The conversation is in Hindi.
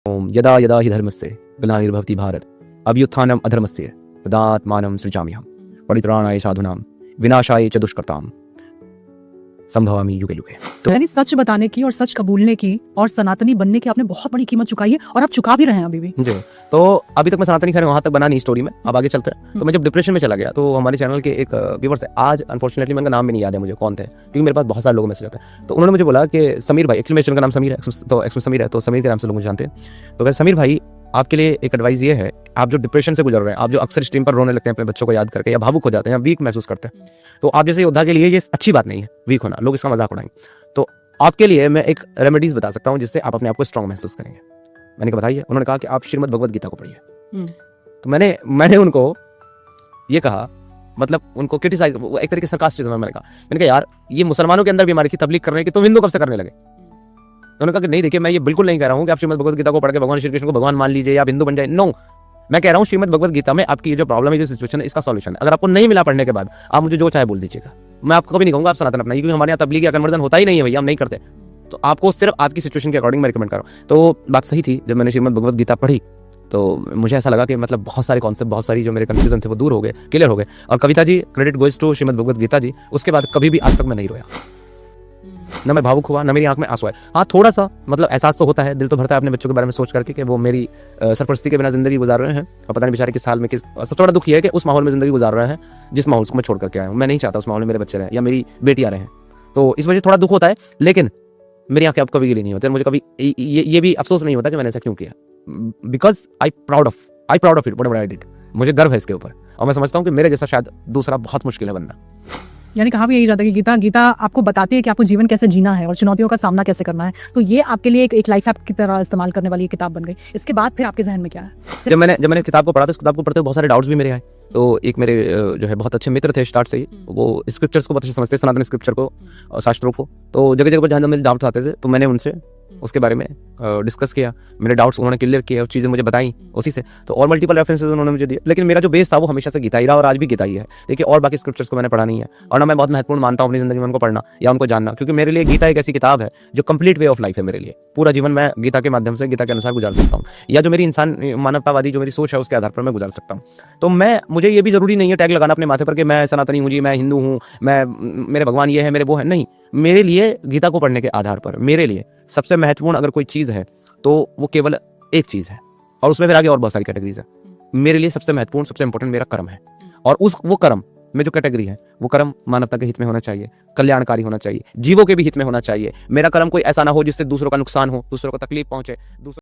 ओम यदा यदा हि धर्मस्य ग्लानिर्भवति भारत अभ्युत्थानम अधर्मस्य तदात्मानं सृजाम्यहम् परित्राणाय साधूनां विनाशाय च दुष्कृतां संभवामि युगे युगे। तो यानी सच बताने की और सच कबूलने की और सनातनी बनने की आपने बहुत बड़ी कीमत चुकाई है और आप चुका भी रहे हैं अभी भी। जी, तो अभी तक मैं सनातनी खैर वहां तक बना नहीं स्टोरी में, अब आगे चलते हैं। तो मैं जब डिप्रेशन में चला गया तो हमारे चैनल के एक व्यूअर्स है, आज अनफॉर्चुनेटली मेरा नाम भी नहीं याद है मुझे कौन थे, क्योंकि मेरे पास बहुत सारे लोग मैसेज आते हैं। तो उन्होंने मुझे बोला कि समीर भाई, एक्चुअली मेरे चैनल का नाम समीर है, तो एक्चुअली समीर है, तो समीर के नाम से लोग मुझे जानते हैं। तो कहते समीर भाई आपके लिए एक एडवाइस ये है, आप जो डिप्रेशन से गुजर रहे हैं, आप जो अक्सर स्ट्रीम पर रोने लगते हैं अपने बच्चों को याद करके या भावुक हो जाते हैं या वीक महसूस करते हैं, तो आप जैसे योद्धा के लिए ये अच्छी बात नहीं है वीक होना, लोग इसका मजाक उड़ाएंगे। तो आपके लिए मैं एक रेमेडीज बता सकता हूँ जिससे आप अपने आप को स्ट्रॉन्ग महसूस करेंगे। मैंने कहा बताइए। उन्होंने कहा कि आप श्रीमद् भगवद गीता को पढ़िए। तो मैंने उनको ये कहा, मतलब उनको क्रिटिसाइज, एक तरीके से sarcasm में मैंने कहा यार ये मुसलमानों के अंदर बीमारी थी तबलीग करने की, तुम हिंदू कब से करने लगे? उन्होंने कहा कि नहीं देखिए, मैं ये बिल्कुल नहीं कह रहा हूँ कि आप श्रीमद् भगवद गीता को पढ़ के भगवान श्री कृष्ण को भगवान मान लीजिए या आप हिंदू बन जाए। नो, मैं कह रहा हूँ श्रीमद् भगवद गीता में आपकी ये जो प्रॉब्लम है, जो सिचुएशन है, इसका सॉल्यूशन है। अगर आपको नहीं मिला पढ़ने के बाद, आप मुझे जो चाहे बोल दीजिएगा, मैं आपको कभी नहीं कहूँगा आप सनातन अपनाइए, क्योंकि हमारे यहाँ तबलीग या कन्वर्जन होता ही नहीं है भैया, हम नहीं करते। तो आपको सिर्फ आपकी सिचुएशन के अकॉर्डिंग मैं रिकमेंड कर रहा हूँ। तो बात सही थी, जब मैंने श्रीमद् भगवद गीता पढ़ी तो मुझे ऐसा लगा कि मतलब बहुत सारे कॉन्सेप्ट, बहुत सारी जो मेरे कंफ्यूजन थे वो दूर हो गए, क्लियर हो गए। और Kavita ji, credit goes to Shrimad Bhagavad Gita ji, उसके बाद कभी भी आज तक मैं नहीं रोया, न मैं भावुक हुआ, न मेरी आंख में आंसू आए। हाँ, थोड़ा सा मतलब एहसास तो होता है, दिल तो भरता है अपने बच्चों के बारे में सोच करके कि वो मेरी सरपरस्ती के बिना जिंदगी गुजार रहे हैं और पता नहीं बेचारे किस हाल में, किस। सबसे बड़ा दुख ये है कि उस माहौल में जिंदगी गुजार रहे हैं जिस माहौल को मैं छोड़ करके आया हूँ। मैं नहीं चाहता उस माहौल में मेरे बच्चे रहें या मेरी बेटियां रहें, तो इस वजह से थोड़ा दुख होता है। लेकिन मेरी आंखें अब कभी गीली नहीं होती, मुझे कभी ये भी अफसोस नहीं होता कि मैंने ऐसा क्यों किया, because I proud of it, whatever I did. मुझे गर्व है इसके ऊपर, और मैं समझता हूँ कि मेरे जैसा शायद दूसरा बहुत मुश्किल है बनना। यानी कहा भी यही जाता है कि गीता आपको बताती है कि आपको जीवन कैसे जीना है और चुनौतियों का सामना कैसे करना है। तो ये आपके लिए एक लाइफ हैक की तरह इस्तेमाल करने वाली किताब बन गई। इसके बाद फिर आपके जहन में क्या है? जब मैंने किताब को पढ़ा था, इस किताब को पढ़ते हुए बहुत सारे डाउट्स भी मेरे आए। तो एक मेरे जो है बहुत अच्छे मित्र थे स्टार्ट से ही, वो स्क्रिप्चर्स को बहुत अच्छे समझते, सनातन स्क्रिप्चर को और शास्त्रों को। तो जगह जगह पर जहाँ मेरे डाउट्स आते थे तो मैंने उनसे उसके बारे में डिस्कस किया, मेरे डाउट्स उन्होंने क्लियर किए और चीज़ें मुझे बताई उसी से। तो और मल्टीपल रेफरेंसेस उन्होंने मुझे दिए, लेकिन मेरा जो बेस था वो हमेशा से गीता ही रहा और आज भी गीता ही है। देखिए, और बाकी स्क्रिप्चर्स को मैंने पढ़ा नहीं है, और ना मैं बहुत महत्वपूर्ण मानता हूँ अपनी जिंदगी में उनको पढ़ना या उनको जानना, क्योंकि मेरे लिए गीता एक ऐसी किताब है जो कंप्लीट वे ऑफ लाइफ है मेरे लिए। पूरा जीवन मैं गीता के माध्यम से, गीता के अनुसार गुजार सकता हूँ, या जो मेरी इंसान मानवतावादी जो मेरी सोच है उसके आधार पर मैं गुजार सकता हूँ। तो मुझे ये भी जरूरी नहीं है टैग लगाना अपने माथे पर कि मैं सनातनी हूँ जी, मैं हिंदू हूँ, मेरे भगवान ये है, मेरे वो है। नहीं, मेरे लिए गीता को पढ़ने के आधार पर मेरे लिए सबसे महत्वपूर्ण अगर कोई चीज़ है तो वो केवल एक चीज़ है, और उसमें फिर आगे और बहुत सारी कैटेगरीज है। मेरे लिए सबसे महत्वपूर्ण, सबसे इंपॉर्टेंट मेरा कर्म है, और वो कर्म में जो कैटेगरी है वो कर्म मानवता के हित में होना चाहिए, कल्याणकारी होना चाहिए, जीवों के भी हित में होना चाहिए। मेरा कर्म कोई ऐसा ना हो जिससे दूसरों का नुकसान हो, दूसरों को तकलीफ पहुंचे,